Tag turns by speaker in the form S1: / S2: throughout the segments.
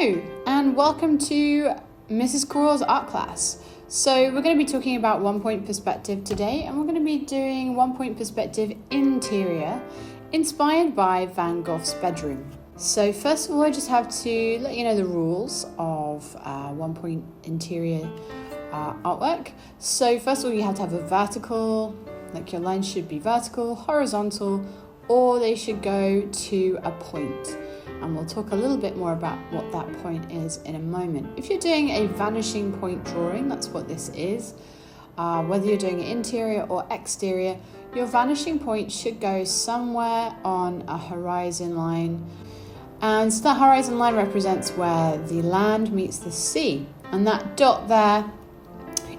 S1: Hello and welcome to Mrs. Coral's art class. So we're going to be talking about one-point perspective today, and we're going to be doing one-point perspective interior inspired by Van Gogh's bedroom. So first of all, I just have to let you know the rules of one-point interior artwork. So first of all, you have to have a vertical, like your lines should be vertical, horizontal, or they should go to a point. And we'll talk a little bit more about what that point is in a moment. If you're doing a vanishing point drawing, that's what this is. Whether you're doing interior or exterior, your vanishing point should go somewhere on a horizon line. And so that horizon line represents where the land meets the sea. And that dot there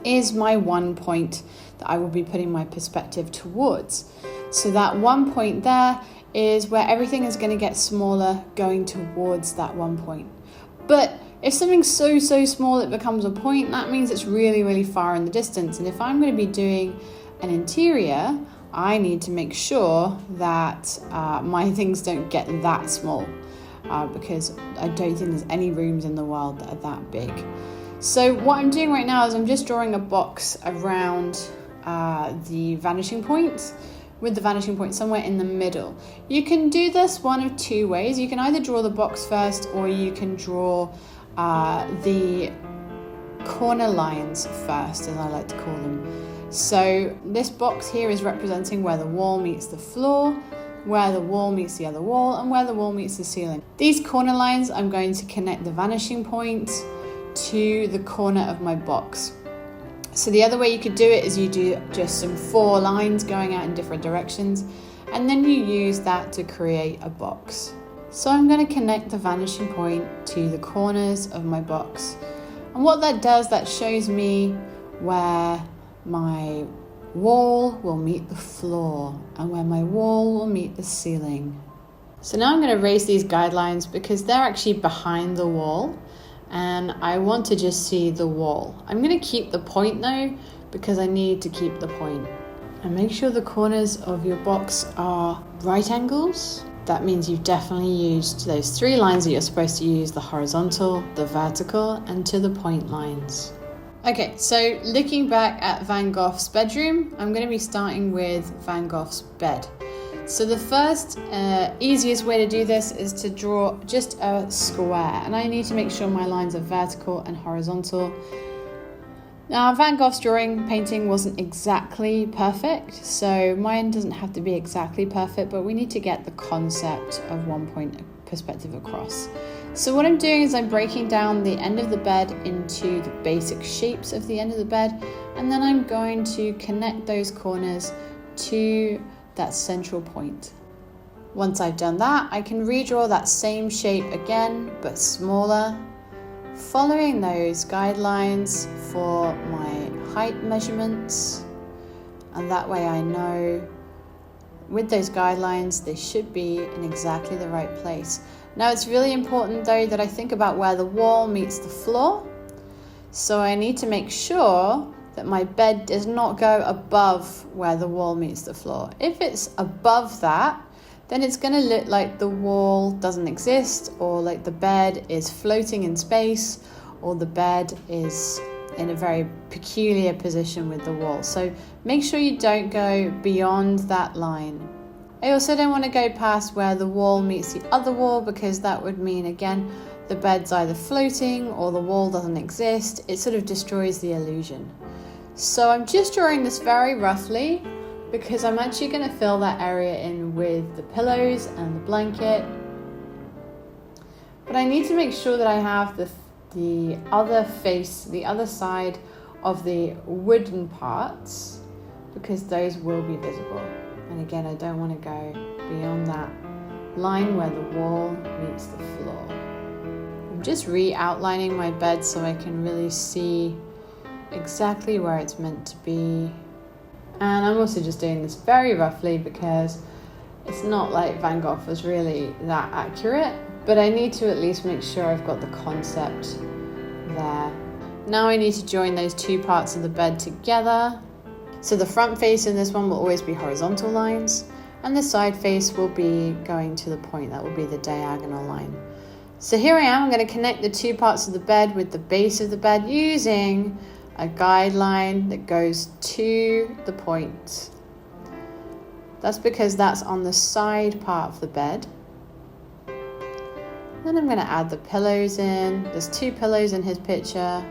S1: is my one point that I will be putting my perspective towards. So that one point there is where everything is going to get smaller going towards that one point. But if something's so small it becomes a point, that means it's really far in the distance. And if I'm going to be doing an interior, I need to make sure that my things don't get that small because I don't think there's any rooms in the world that are that big. So what I'm doing right now is I'm just drawing a box around the vanishing point, with the vanishing point somewhere in the middle. You can do this one of two ways. You can either draw the box first, or you can draw the corner lines first, as I like to call them. So this box here is representing where the wall meets the floor, where the wall meets the other wall, and where the wall meets the ceiling. These corner lines, I'm going to connect the vanishing point to the corner of my box. So the other way you could do it is you do just some 4 lines going out in different directions, and then you use that to create a box. So I'm going to connect the vanishing point to the corners of my box. And what that does, that shows me where my wall will meet the floor and where my wall will meet the ceiling. So now I'm going to erase these guidelines because they're actually behind the wall. And I want to just see the wall. I'm going to keep the point though, because I need to keep the point. And make sure the corners of your box are right angles. That means you've definitely used those 3 lines that you're supposed to use: the horizontal, the vertical, and to the point lines. Okay, so looking back at Van Gogh's bedroom, I'm going to be starting with Van Gogh's bed. So the first easiest way to do this is to draw just a square, and I need to make sure my lines are vertical and horizontal. Now Van Gogh's painting wasn't exactly perfect, so mine doesn't have to be exactly perfect, but we need to get the concept of one-point perspective across. So what I'm doing is I'm breaking down the end of the bed into the basic shapes of the end of the bed, and then I'm going to connect those corners to that central point. Once I've done that, I can redraw that same shape again, but smaller, following those guidelines for my height measurements. And that way I know with those guidelines, they should be in exactly the right place. Now it's really important though that I think about where the wall meets the floor. So I need to make sure that my bed does not go above where the wall meets the floor. If it's above that, then it's going to look like the wall doesn't exist, or like the bed is floating in space, or the bed is in a very peculiar position with the wall. So make sure you don't go beyond that line. I also don't want to go past where the wall meets the other wall, because that would mean, again, the bed's either floating or the wall doesn't exist. It sort of destroys the illusion. So I'm just drawing this very roughly because I'm actually going to fill that area in with the pillows and the blanket. But I need to make sure that I have the other face, the other side of the wooden parts, because those will be visible. And again, I don't want to go beyond that line where the wall meets the floor. I'm just re-outlining my bed so I can really see exactly where it's meant to be. And I'm also just doing this very roughly because it's not like Van Gogh was really that accurate, but I need to at least make sure I've got the concept there. Now I need to join those 2 parts of the bed together. So the front face in this one will always be horizontal lines, and the side face will be going to the point. That will be the diagonal line. So here I am, I'm going to connect the two parts of the bed with the base of the bed using a guideline that goes to the point. That's because that's on the side part of the bed. Then I'm going to add the pillows in. There's 2 pillows in his picture.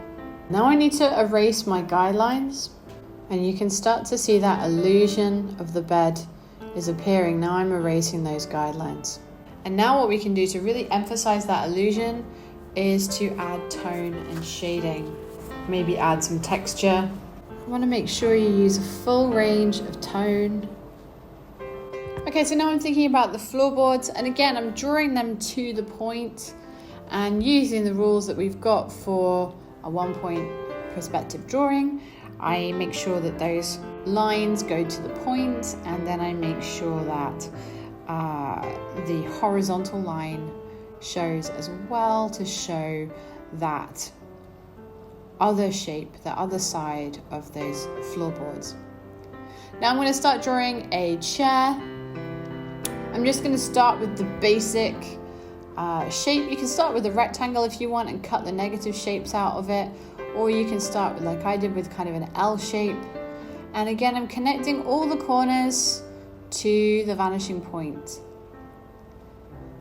S1: Now I need to erase my guidelines, and you can start to see that illusion of the bed is appearing. Now I'm erasing those guidelines. And now what we can do to really emphasize that illusion is to add tone and shading. Maybe add some texture. You want to make sure you use a full range of tone. Okay, so now I'm thinking about the floorboards, and again, I'm drawing them to the point and using the rules that we've got for a 1-point perspective drawing. I make sure that those lines go to the point, and then I make sure that the horizontal line shows as well to show that other shape, the other side of those floorboards. Now I'm going to start drawing a chair. I'm just going to start with the basic shape. You can start with a rectangle if you want and cut the negative shapes out of it, or you can start with, like I did, with kind of an L shape. And again, I'm connecting all the corners to the vanishing point.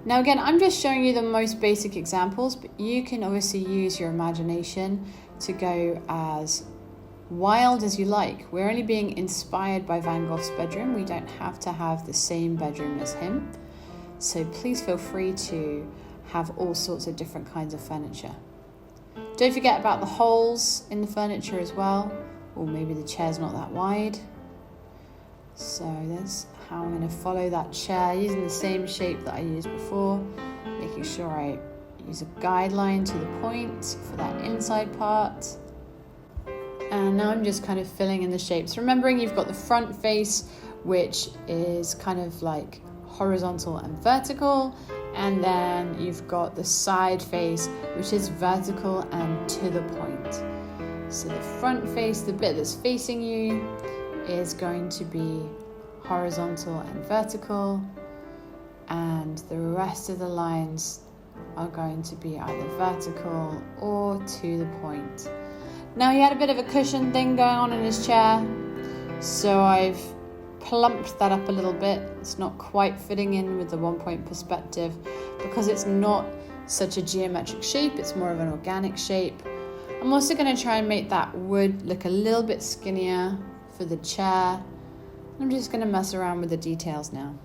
S1: Now again, I'm just showing you the most basic examples, but you can obviously use your imagination to go as wild as you like. We're only being inspired by Van Gogh's bedroom. We don't have to have the same bedroom as him. So please feel free to have all sorts of different kinds of furniture. Don't forget about the holes in the furniture as well, or maybe the chair's not that wide. So that's how I'm going to follow that chair, using the same shape that I used before, making sure I use a guideline to the point for that inside part. And now I'm just kind of filling in the shapes. Remembering you've got the front face, which is kind of like horizontal and vertical, and then you've got the side face, which is vertical and to the point. So the front face, the bit that's facing you, is going to be horizontal and vertical, and the rest of the lines are going to be either vertical or to the point. Now he had a bit of a cushion thing going on in his chair, so I've plumped that up a little bit. It's not quite fitting in with the 1-point perspective because it's not such a geometric shape, it's more of an organic shape. I'm also going to try and make that wood look a little bit skinnier for the chair. I'm just going to mess around with the details now.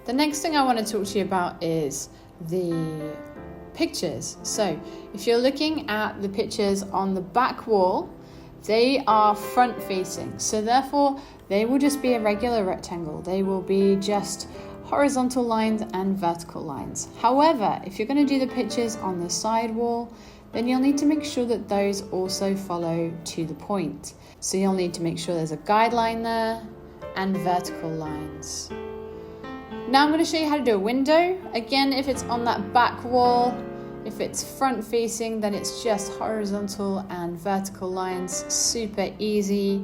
S1: The next thing I want to talk to you about is the pictures. So if you're looking at the pictures on the back wall, they are front facing, so therefore they will just be a regular rectangle. They will be just horizontal lines and vertical lines. However, if you're going to do the pictures on the side wall, then you'll need to make sure that those also follow to the point. So you'll need to make sure there's a guideline there and vertical lines. Now I'm going to show you how to do a window. Again, if it's on that back wall, if it's front facing, then it's just horizontal and vertical lines. Super easy.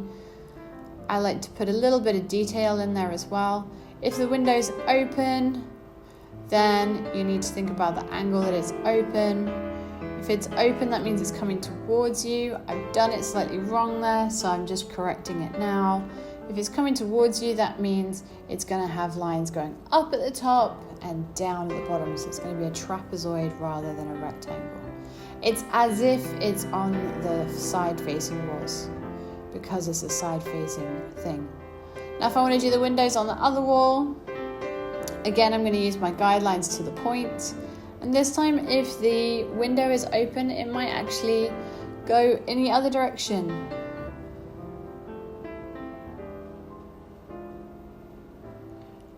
S1: I like to put a little bit of detail in there as well. If the window's open, then you need to think about the angle that it's open. If it's open, that means it's coming towards you. I've done it slightly wrong there, so I'm just correcting it now. If it's coming towards you, that means it's going to have lines going up at the top and down at the bottom. So it's going to be a trapezoid rather than a rectangle. It's as if it's on the side-facing walls because it's a side-facing thing. Now if I want to do the windows on the other wall, again, I'm going to use my guidelines to the point. And this time, if the window is open, it might actually go in the other direction.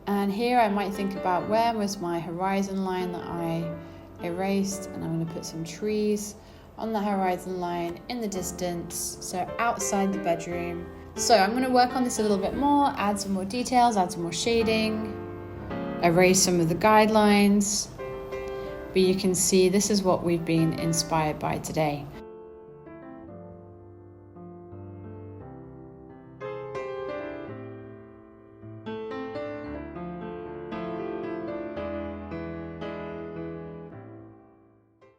S1: And here I might think about where was my horizon line that I erased, and I'm going to put some trees on the horizon line in the distance, so outside the bedroom. So I'm going to work on this a little bit more, add some more details, add some more shading, erase some of the guidelines. But you can see this is what we've been inspired by today.